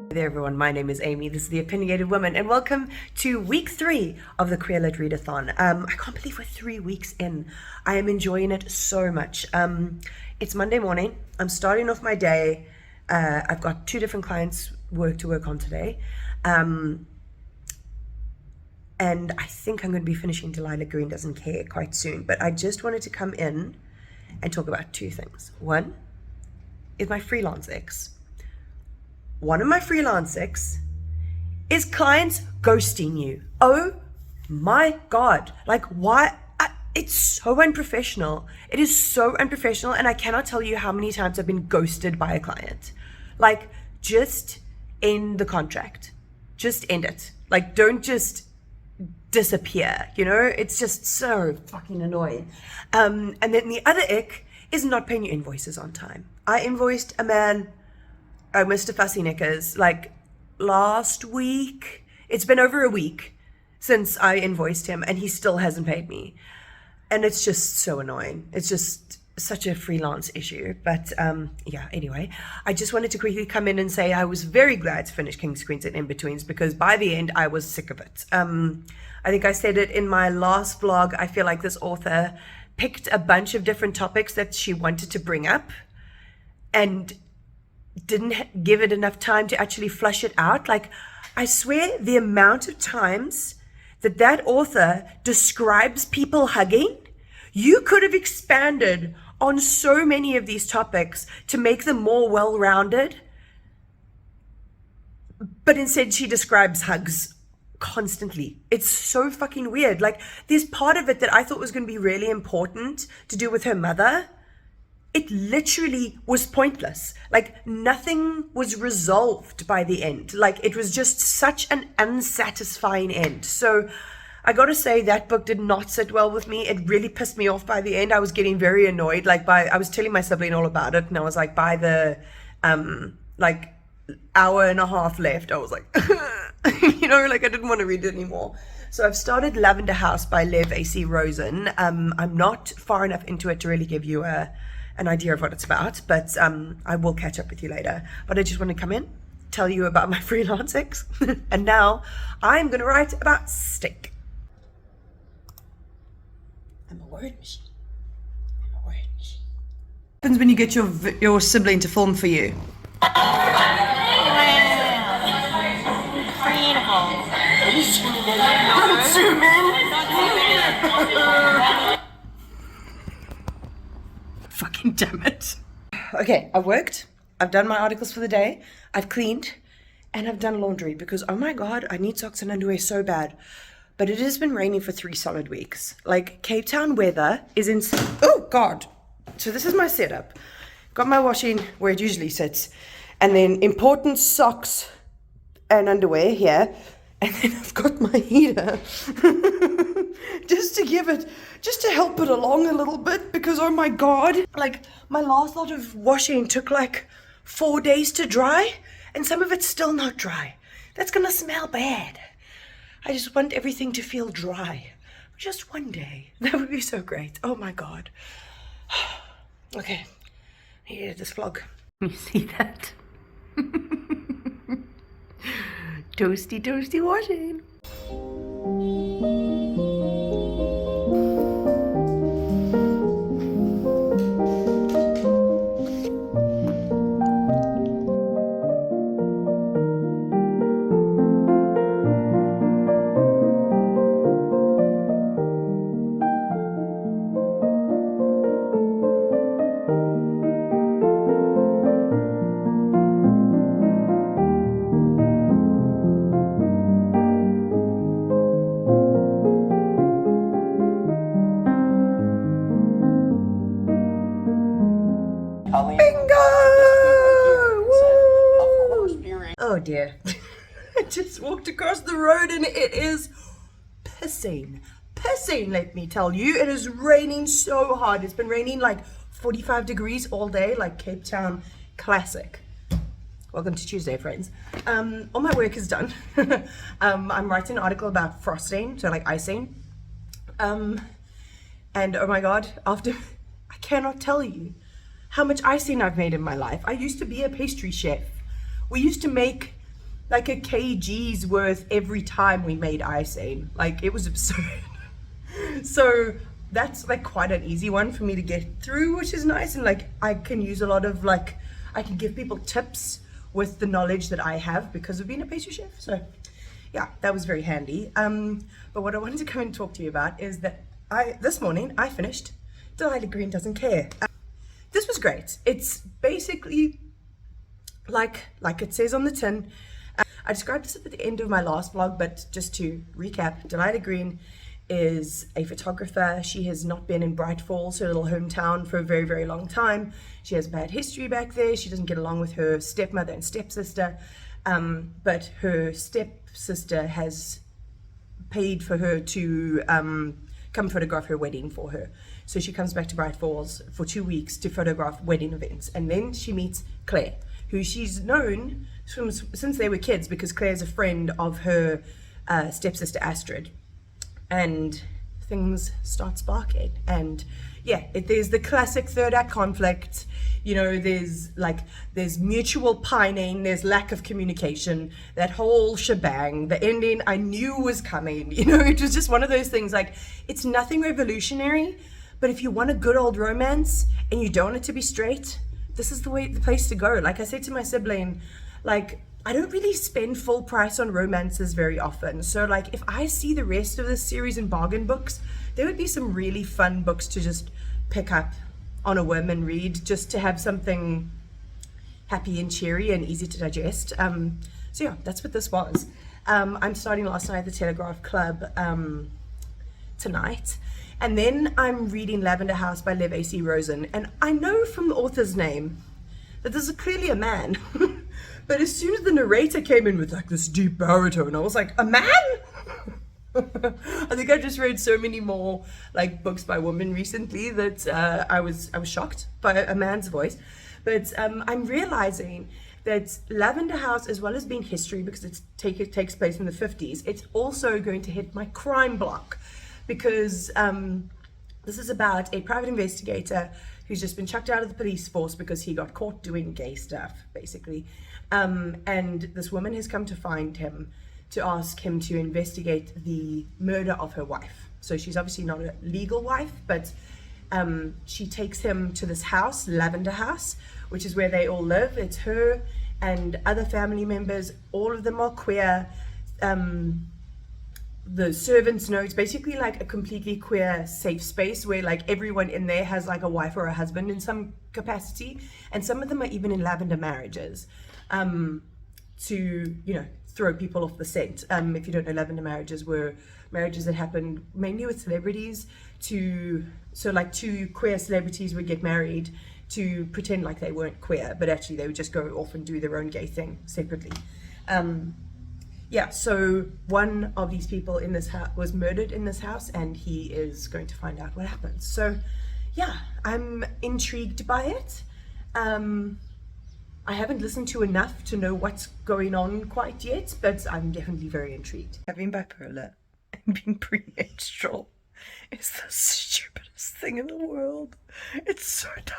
Hey there everyone, my name is Amy, this is The Opinionated Woman, and welcome to week 3 of the Queerlit readathon. I can't believe we're 3 weeks in. I am enjoying it so much. It's Monday morning, I'm starting off my day. I've got 2 different clients to work on today. And I think I'm going to be finishing Delilah Green Doesn't Care quite soon, but I just wanted to come in and talk about 2 things. One is my freelance ex. One of my freelance ex is clients ghosting you. Oh my God. Like, why? It's so unprofessional. It is so unprofessional, and I cannot tell you how many times I've been ghosted by a client. Like, just end the contract. Just end it. Like, don't just disappear, you know? It's just so fucking annoying. And then the other ick is not paying your invoices on time. I invoiced a man, Mr. Fussy Knickers, like last week. It's been over a week since I invoiced him and he still hasn't paid me. And it's just so annoying. It's just such a freelance issue. But yeah, anyway, I just wanted to quickly come in and say I was very glad to finish Kings, Queens and In-Betweens, because by the end I was sick of it. I think I said it in my last vlog. I feel like this author picked a bunch of different topics that she wanted to bring up and didn't give it enough time to actually flush it out. Like, I swear the amount of times that author describes people hugging, you could have expanded on so many of these topics to make them more well-rounded, but instead she describes hugs constantly. It's so fucking weird. Like, there's part of it that I thought was going to be really important to do with her mother. It literally was pointless. Like, nothing was resolved by the end. Like, it was just such an unsatisfying end. So I gotta say, that book did not sit well with me. It really pissed me off by the end. I was getting very annoyed. Like, I was telling my sibling all about it, and I was like, by the like hour and a half left, I was like, you know, like I didn't want to read it anymore. So I've started Lavender House by Rosen. I'm not far enough into it to really give you an idea of what it's about, but I will catch up with you later. But I just want to come in, tell you about my freelance ex, and now I'm going to write about steak. I'm a word machine. I'm a word machine. What happens when you get your sibling to film for you? Fucking damn it. Okay, I've worked, I've done my articles for the day, I've cleaned, and I've done laundry because, oh my God, I need socks and underwear so bad. But it has been raining for 3 solid weeks. Like, Cape Town weather is insane. Oh God. So this is my setup. Got my washing where it usually sits, and then important socks and underwear here. And then I've got my heater just to help it along a little bit, because oh my God, like, my last lot of washing took like 4 days to dry, and some of it's still not dry. That's gonna smell bad. I just want everything to feel dry. Just one day. That would be so great. Oh my God. Okay, I need to edit this vlog. You see that? Toasty, toasty washing. Oh dear. I just walked across the road and it is pissing. Pissing, let me tell you. It is raining so hard. It's been raining like 45 degrees all day, like Cape Town classic. Welcome to Tuesday, friends. All my work is done. I'm writing an article about frosting, so like icing. And oh my God, I cannot tell you how much icing I've made in my life. I used to be a pastry chef. We used to make like a kg's worth every time we made icing. Like, it was absurd. So that's like quite an easy one for me to get through, which is nice. And like, I can use a lot of like, I can give people tips with the knowledge that I have because of being a pastry chef. So yeah, that was very handy. But what I wanted to come and talk to you about is that this morning I finished Delilah Green Doesn't Care. This was great. It's basically like it says on the tin. I described this at the end of my last vlog, but just to recap, Delilah Green is a photographer. She has not been in Bright Falls, her little hometown, for a very, very long time. She has bad history back there. She doesn't get along with her stepmother and stepsister, but her stepsister has paid for her to come photograph her wedding for her. So she comes back to Bright Falls for 2 weeks to photograph wedding events, and then she meets Claire, who she's known since they were kids, because Claire's a friend of her stepsister Astrid. And things start sparking, and yeah, there's the classic third act conflict. You know, there's mutual pining, there's lack of communication, that whole shebang. The ending I knew was coming. You know, it was just one of those things. Like, it's nothing revolutionary, but if you want a good old romance and you don't want it to be straight, this is the place to go. Like I said to my sibling, like, I don't really spend full price on romances very often. So like, if I see the rest of this series in bargain books, there would be some really fun books to just pick up on a whim and read, just to have something happy and cheery and easy to digest. So yeah, that's what this was. I'm starting last night at the Telegraph Club tonight. And then I'm reading Lavender House by Rosen. And I know from the author's name that this is clearly a man. But as soon as the narrator came in with like this deep baritone, I was like, a man? I think I just read so many more like books by women recently that I was shocked by a man's voice. But I'm realizing that Lavender House, as well as being history, because it takes place in the 50s, it's also going to hit my crime block, because this is about a private investigator who's just been chucked out of the police force because he got caught doing gay stuff, basically. And this woman has come to find him to ask him to investigate the murder of her wife. So she's obviously not a legal wife, but she takes him to this house, Lavender House, which is where they all live. It's her and other family members. All of them are queer. The servants know it's basically like a completely queer safe space where like everyone in there has like a wife or a husband in some capacity, and some of them are even in lavender marriages, to, you know, throw people off the scent. If you don't know, lavender marriages were marriages that happened mainly with celebrities, so like two queer celebrities would get married to pretend like they weren't queer, but actually they would just go off and do their own gay thing separately. Yeah, so one of these people in this house was murdered in this house, and he is going to find out what happens. So yeah, I'm intrigued by it. I haven't listened to enough to know what's going on quite yet, but I'm definitely very intrigued. Having bipolar and being premenstrual is the stupidest thing in the world. It's so dumb.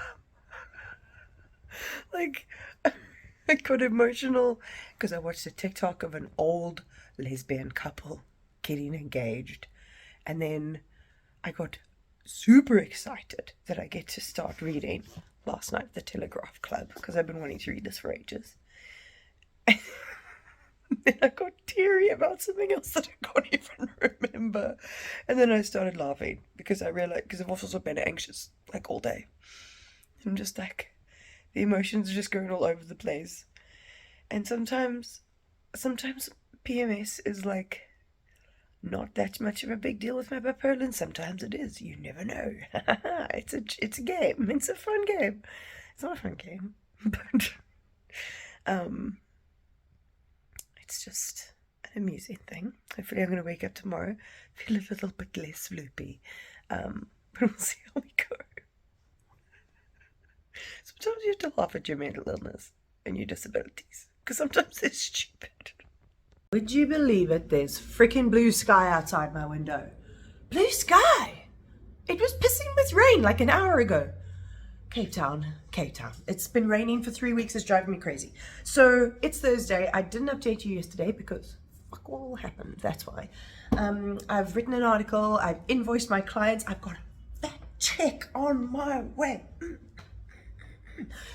Like, I got emotional because I watched a TikTok of an old lesbian couple getting engaged, and then I got super excited that I get to start reading last night at the Telegraph Club, because I've been wanting to read this for ages. And then I got teary about something else that I can't even remember, and then I started laughing because I realized, because I've also been anxious like all day. I'm just like, the emotions are just going all over the place. And sometimes PMS is like not that much of a big deal with my bipolar, and sometimes it is. You never know. It's a game. It's a fun game. It's not a fun game, but it's just an amusing thing. Hopefully I'm going to wake up tomorrow, feel a little bit less loopy, but we'll see how we go. Sometimes you have to laugh at your mental illness and your disabilities, because sometimes they're stupid. Would you believe it? There's freaking blue sky outside my window. Blue sky! It was pissing with rain like an hour ago. Cape Town. It's been raining for 3 weeks. It's driving me crazy. So it's Thursday. I didn't update you yesterday because fuck all happened. That's why. I've written an article. I've invoiced my clients. I've got that check on my way.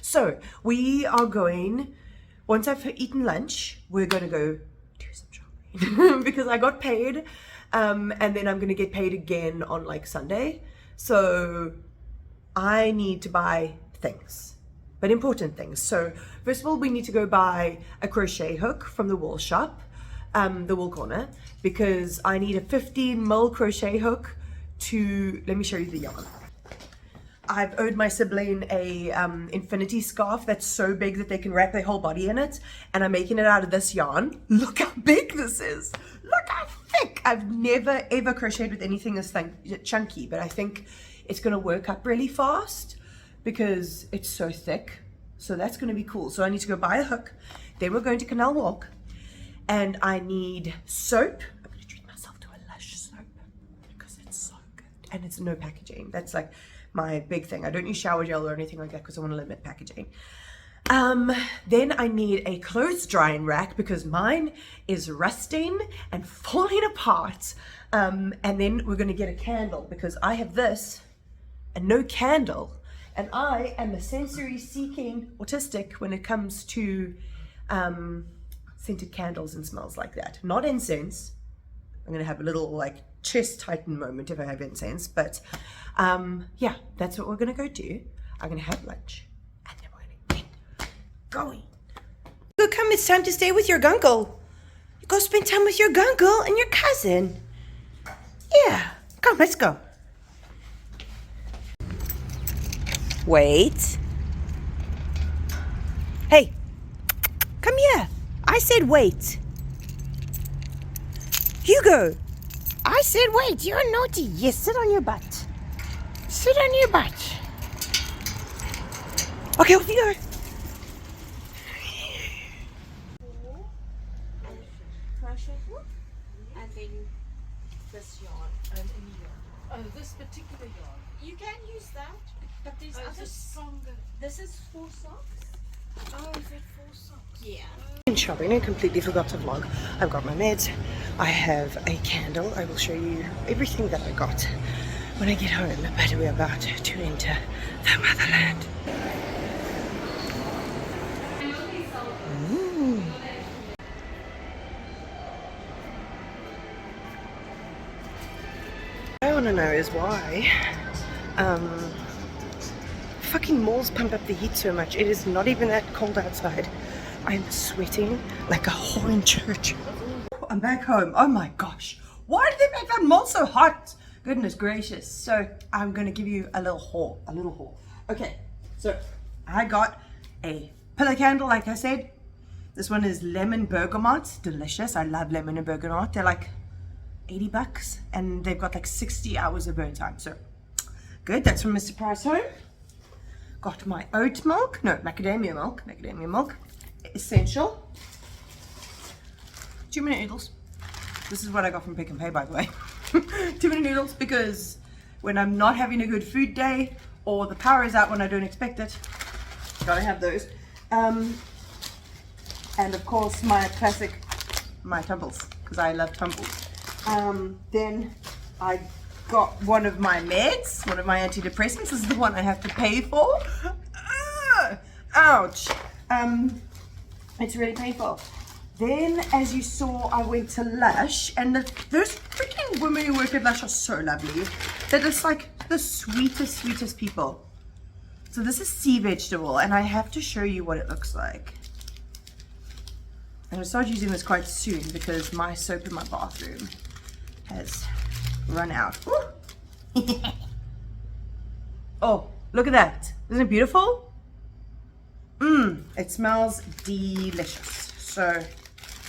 So we are going, once I've eaten lunch, we're going to go do some shopping because I got paid. And then I'm going to get paid again on like Sunday. So I need to buy things, but important things. So first of all, we need to go buy a crochet hook from the wool shop, the wool corner, because I need a 50 mil crochet hook to, let me show you the yarn. I've owed my sibling a infinity scarf that's so big that they can wrap their whole body in it, and I'm making it out of this yarn. Look how big this is. Look how thick. I've never ever crocheted with anything this chunky, but I think it's going to work up really fast because it's so thick. So that's going to be cool. So I need to go buy a hook. Then we're going to Canal Walk, and I need soap. I'm going to treat myself to a Lush soap because it's so good, and it's no packaging. That's like my big thing. I don't use shower gel or anything like that because I want to limit packaging. Then I need a clothes drying rack because mine is rusting and falling apart. And then we're going to get a candle because I have this and no candle. And I am a sensory seeking autistic when it comes to scented candles and smells like that. Not incense. I'm going to have a little like chest tighten moment if I have incense, but yeah, that's what we're gonna go do. I'm gonna have lunch and then we're gonna get going. Go, come, it's time to stay with your gunkle. You go spend time with your gunkle and your cousin. Yeah, come, let's go. Wait. Hey, come here. I said wait. Hugo, I said wait, you're naughty. Yes, sit on your butt. Sit on your butt. Okay, off you go. And then this yarn and any yarn. Oh, this particular yarn. You can use that, but there's other stronger. This is 4 socks. Oh, is it 4 socks? Yeah. In shopping, I completely forgot to vlog. I've got my meds. I have a candle. I will show you everything that I got when I get home. But we're about to enter the motherland. What I want to know is why fucking malls pump up the heat so much. It is not even that cold outside. I'm sweating like a whore in church. I'm back home. Oh my gosh. Why did they make that mall so hot? Goodness gracious. So I'm going to give you a little haul. Okay, so I got a pillow candle, like I said. This one is lemon bergamot. Delicious. I love lemon and bergamot. They're like $80 and they've got like 60 hours of burn time. So good. That's from Mr. Price Home. Got my oat milk. No, macadamia milk. Essential. 2-minute noodles. This is what I got from Pick and Pay, by the way. 2-minute noodles, because when I'm not having a good food day or the power is out when I don't expect it, gotta have those. And of course my classic, my tumbles, because I love tumbles. Then I got one of my meds, one of my antidepressants. This is the one I have to pay for. Ouch. It's really painful. Then, as you saw, I went to Lush, and those freaking women who work at Lush are so lovely. They're just like the sweetest people. So this is sea vegetable, and I have to show you what it looks like. I'm gonna start using this quite soon because my soap in my bathroom has run out. Oh, look at that. Isn't it beautiful? It smells delicious. So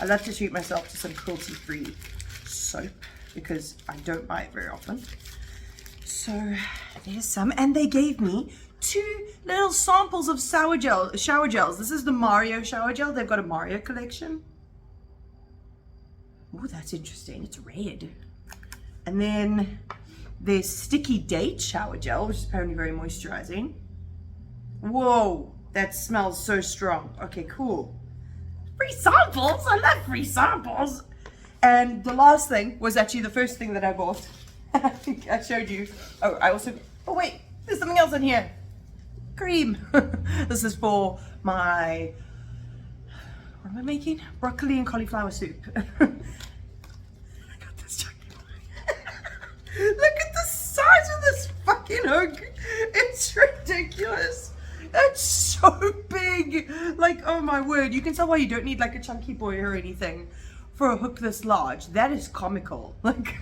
I love to treat myself to some cruelty-free soap because I don't buy it very often. So there's some, and they gave me 2 little samples of shower gels. This is the Mario shower gel. They've got a Mario collection. Oh, that's interesting. It's red. And then there's sticky date shower gel, which is apparently very moisturizing. Whoa, that smells so strong. Okay, cool. Free samples. I love free samples. And the last thing was actually the first thing that I bought. I think I showed you. Oh, oh wait, there's something else in here. Cream. This is for my, what am I making? Broccoli and cauliflower soup. I got this chunky one. Look at the size of this fucking hook. It's ridiculous. It's so big. Like, oh my word. You can tell why you don't need like a chunky boy or anything for a hook this large. That is comical. Like,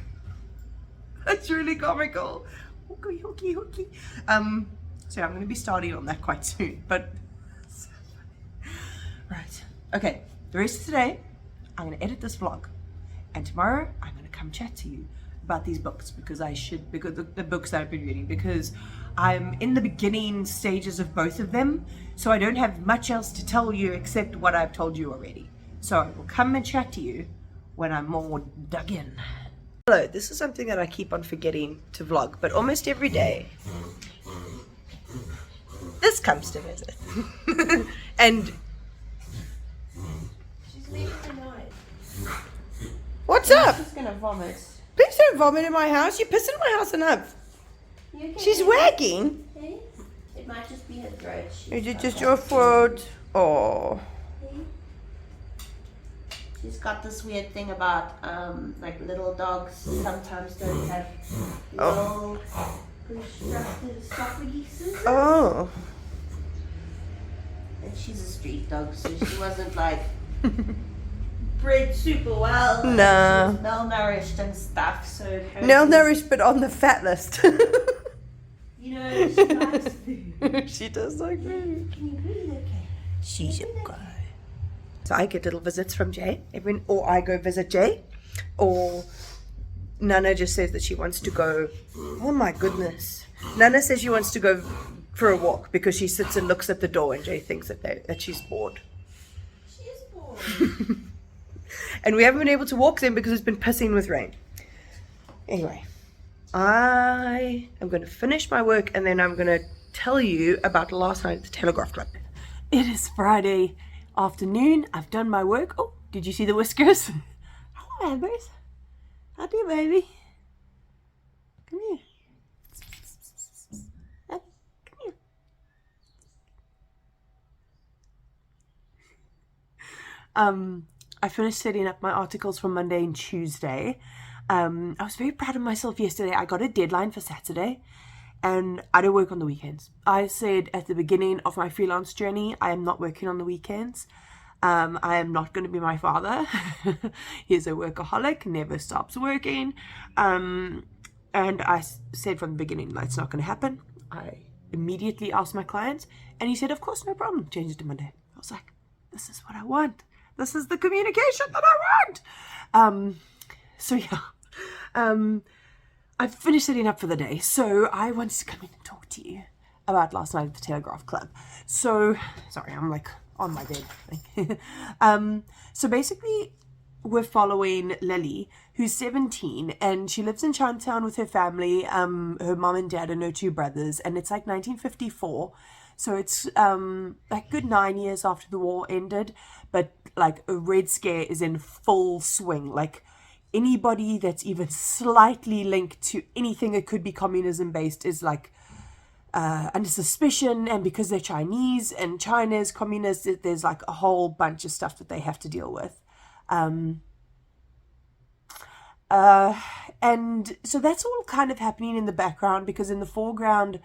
that's really comical. Hooky, hooky, hooky. So I'm going to be starting on that quite soon. But, right. Okay. The rest of today, I'm going to edit this vlog. And tomorrow, I'm going to come chat to you about these books because the books that I've been reading, because I'm in the beginning stages of both of them, so I don't have much else to tell you except what I've told you already. So I will come and chat to you when I'm more dug in. Hello, this is something that I keep on forgetting to vlog, but almost every day this comes to visit. And she's making a noise. What's up? She's gonna vomit. Please don't vomit in my house. You piss in my house enough. She's wagging. Okay. It might just be her throat. Is it just your throat? Oh. She's got this weird thing about like little dogs sometimes don't have little constructed esophaguses. Oh. And she's a street dog, so she wasn't like bred super well. Nah. She was malnourished and stuff, so Malnourished, but on the fat list. You know, she likes food. She does like food. Can you breathe okay? She's a girl. So I get little visits from Jay, or I go visit Jay, or Nana just says that she wants to go. Oh my goodness. Nana says she wants to go for a walk because she sits and looks at the door and Jay thinks that she's bored. She is bored. And we haven't been able to walk them because it's been pissing with rain. Anyway, I am going to finish my work and then I'm going to tell you about last night at the Telegraph Club. It is Friday afternoon. I've done my work. Oh, did you see the whiskers? Hello, Ambers. How do you, baby? Come here. Come here. I finished setting up my articles for Monday and Tuesday. I was very proud of myself yesterday. I got a deadline for Saturday and I don't work on the weekends. I said at the beginning of my freelance journey, I am not working on the weekends. I am not going to be my father. He's a workaholic, never stops working. And I said from the beginning, that's not going to happen. I immediately asked my clients and he said, of course, no problem. Change it to Monday. I was like, this is what I want. This is the communication that I want. So yeah, I finished setting up for the day. So I wanted to come in and talk to you about last night at the Telegraph Club. So, sorry, I'm like on my bed. So basically we're following Lily, who's 17 and she lives in Chinatown with her family, her mom and dad and her two brothers. And it's like 1954. So it's like good 9 years after the war ended, but like a Red Scare is in full swing. Like anybody that's even slightly linked to anything that could be communism based is like under suspicion, and because they're Chinese and China's communist, there's like a whole bunch of stuff that they have to deal with. And so that's all kind of happening in the background, because in the foreground,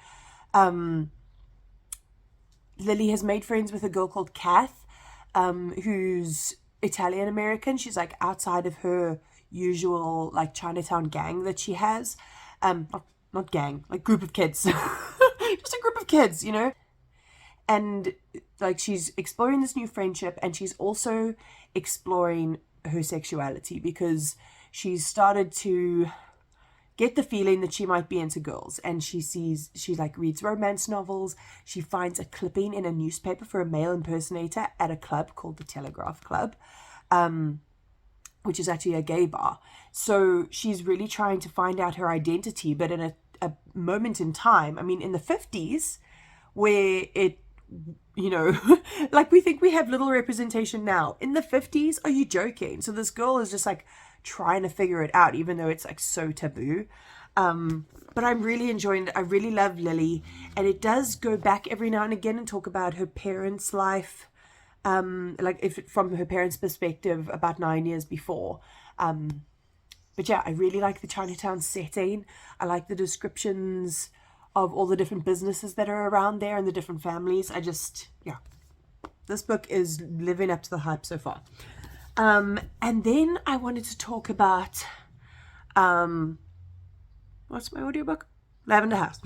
Lily has made friends with a girl called Kath, who's Italian American. She's like outside of her usual like Chinatown gang that she has. Not gang, like group of kids. Just a group of kids, you know? And like she's exploring this new friendship, and she's also exploring her sexuality, because she's started to get the feeling that she might be into girls, and she like reads romance novels. She finds a clipping in a newspaper for a male impersonator at a club called the Telegraph Club, which is actually a gay bar. So she's really trying to find out her identity, but in a moment in time, I mean in the 50s, where you know, like we think we have little representation now. In the 50s, are you joking? So this girl is just like trying to figure it out, even though it's like so taboo. But I'm really enjoying it. I really love Lily, and it does go back every now and again and talk about her parents' life, like if from her parents' perspective about 9 years before. But yeah, I really like the Chinatown setting. I like the descriptions of all the different businesses that are around there and the different families. Yeah, this book is living up to the hype so far. And then I wanted to talk about, what's my audiobook? Lavender House.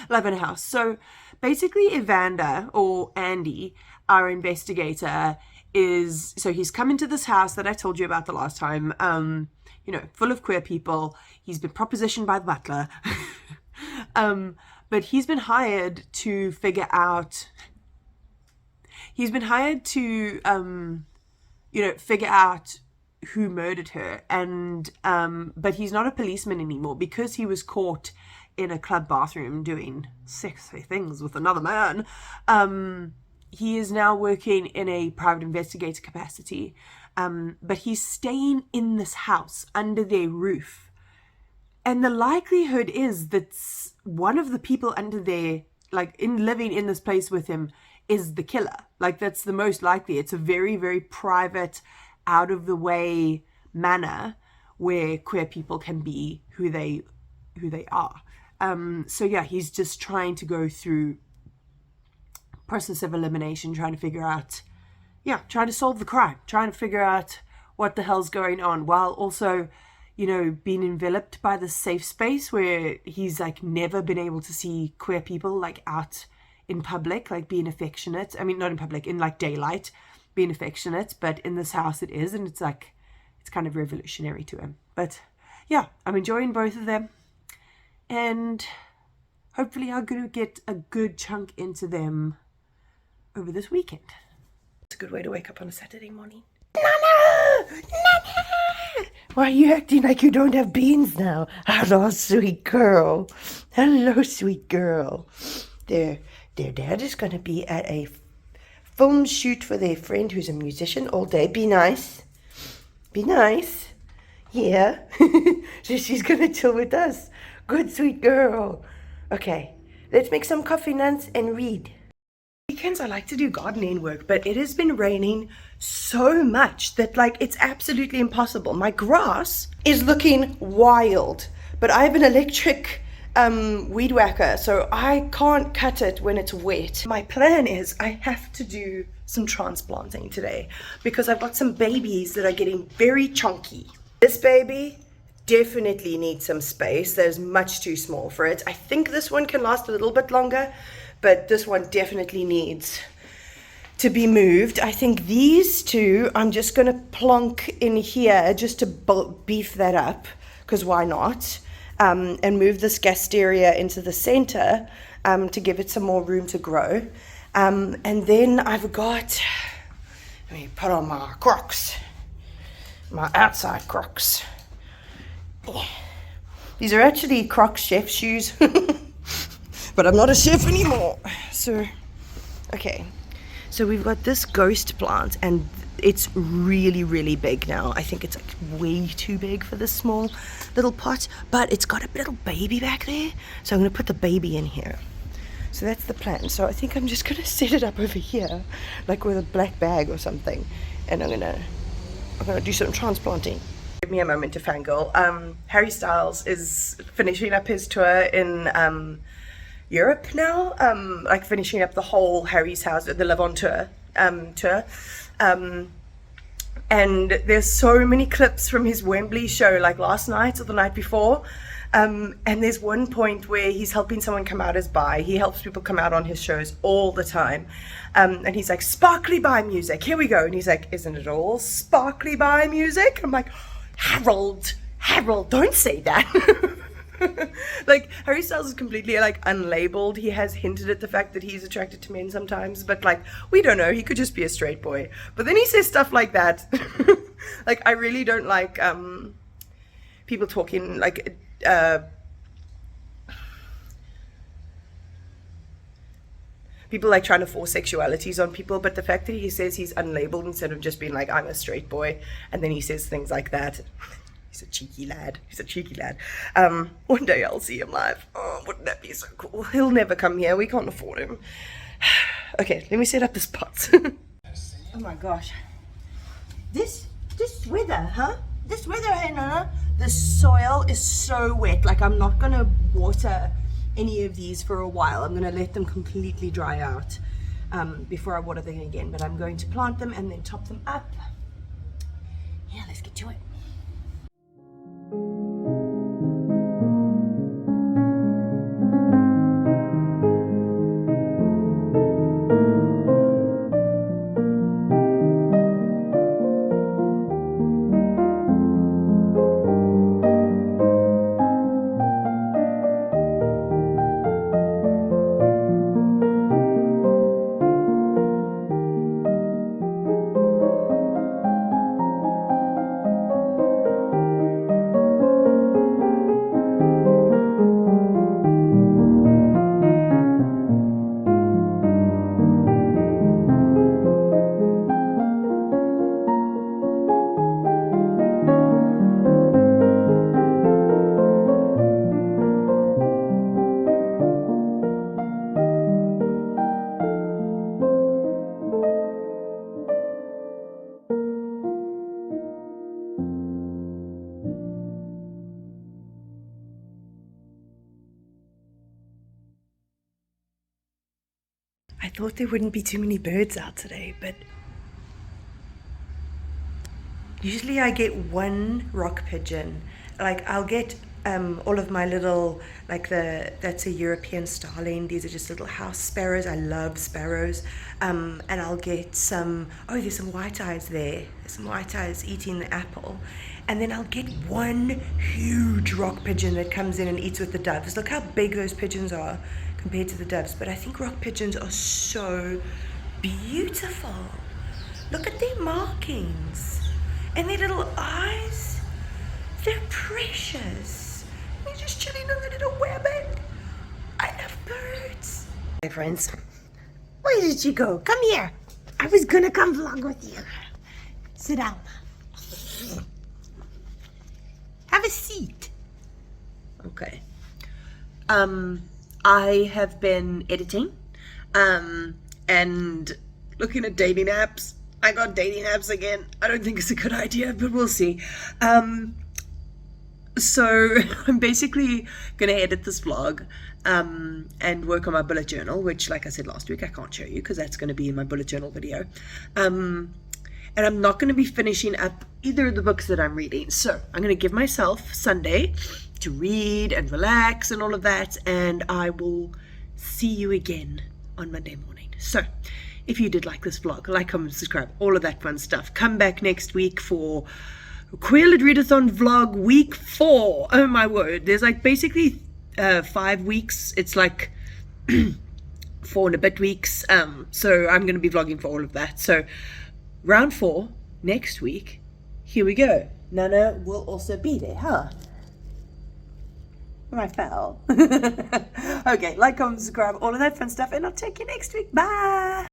Lavender House. So basically Evander, or Andy, our investigator, he's come into this house that I told you about the last time, you know, full of queer people. He's been propositioned by the butler. But he's been hired to figure out, figure out who murdered her. And, but he's not a policeman anymore because he was caught in a club bathroom doing sexy things with another man. He is now working in a private investigator capacity. But he's staying in this house under their roof. And the likelihood is that one of the people under there, like living in this place with him, is the killer. Like that's the most likely. It's a very, very private, out of the way manner where queer people can be who they are. So yeah, he's just trying to go through process of elimination, trying to solve the crime, trying to figure out what the hell's going on, while also, you know, being enveloped by this safe space where he's like never been able to see queer people like out in public, like being affectionate. I mean, not in public, in like daylight, being affectionate, but in this house it is, and it's like, it's kind of revolutionary to him. But yeah, I'm enjoying both of them, and hopefully I'm going to get a good chunk into them over this weekend. It's a good way to wake up on a Saturday morning. Nana! Nana! Why are you acting like you don't have beans now? Hello, sweet girl. Hello, sweet girl. Their dad is going to be at a film shoot for their friend who's a musician all day. Be nice. Be nice. Yeah. So she's going to chill with us. Good, sweet girl. Okay, let's make some coffee nuts and read. Weekends I like to do gardening work, but it has been raining so much that like it's absolutely impossible. My grass is looking wild, but I have an electric weed whacker, so I can't cut it when it's wet. My plan is I have to do some transplanting today because I've got some babies that are getting very chunky. This baby definitely needs some space. There's much too small for it. I think this one can last a little bit longer, but this one definitely needs to be moved. I think these two I'm just going to plonk in here just to beef that up, because why not? And move this gasteria into the center to give it some more room to grow. And then I've got, let me put on my Crocs, my outside Crocs. These are actually Crocs chef shoes, but I'm not a chef anymore. So, okay. So we've got this ghost plant, and it's really, really big now. I think it's like way too big for this small little pot, but it's got a little baby back there. So I'm going to put the baby in here. So that's the plan. So I think I'm just going to set it up over here, like with a black bag or something. And I'm gonna do some transplanting. Give me a moment to fangirl. Harry Styles is finishing up his tour in Europe now, like finishing up the whole Harry's House, the Live On tour. And there's so many clips from his Wembley show, like last night or the night before. And there's one point where he's helping someone come out as bi. He helps people come out on his shows all the time. And he's like, sparkly bi music, here we go. And he's like, isn't it all sparkly bi music? I'm like, Harold, don't say that. Like, Harry Styles is completely like unlabeled. He has hinted at the fact that he's attracted to men sometimes, but like, we don't know, he could just be a straight boy. But then he says stuff like that. Like, I really don't like people talking like people like trying to force sexualities on people, but the fact that he says he's unlabeled instead of just being like, I'm a straight boy, and then he says things like that. He's a cheeky lad. He's a cheeky lad. One day I'll see him live. Oh, wouldn't that be so cool? He'll never come here. We can't afford him. Okay, let me set up this pot. Oh my gosh. This weather, huh? This weather, hey, Nana, the soil is so wet. Like, I'm not going to water any of these for a while. I'm going to let them completely dry out before I water them again. But I'm going to plant them and then top them up. Yeah, let's get to it. I thought there wouldn't be too many birds out today, but usually I get one rock pigeon. Like, I'll get all of my little, like, that's a European starling. These are just little house sparrows. I love sparrows. And I'll get some, oh, there's some white eyes there. There's some white eyes eating the apple. And then I'll get one huge rock pigeon that comes in and eats with the doves. Look how big those pigeons are compared to the doves. But I think rock pigeons are so beautiful. Look at their markings and their little eyes. They're precious. They're just chilling on the little webbing. I love birds. Hey friends, where did you go? Come here. I was gonna come vlog with you. Sit down. Have a seat. Okay. I have been editing and looking at dating apps. I got dating apps again. I don't think it's a good idea, but we'll see. So I'm basically going to edit this vlog and work on my bullet journal, which, like I said last week, I can't show you because that's going to be in my bullet journal video. And I'm not going to be finishing up either of the books that I'm reading. So I'm going to give myself Sunday to read and relax and all of that. And I will see you again on Monday morning. So if you did like this vlog, like, comment, subscribe, all of that fun stuff. Come back next week for Queerlit readathon vlog week 4. Oh my word. There's like basically 5 weeks. It's like 4 and a bit weeks. So I'm going to be vlogging for all of that. So round 4 next week. Here we go. Nana will also be there, huh? I fell. Okay, like, comment, subscribe, all of that fun stuff, and I'll check you next week. Bye.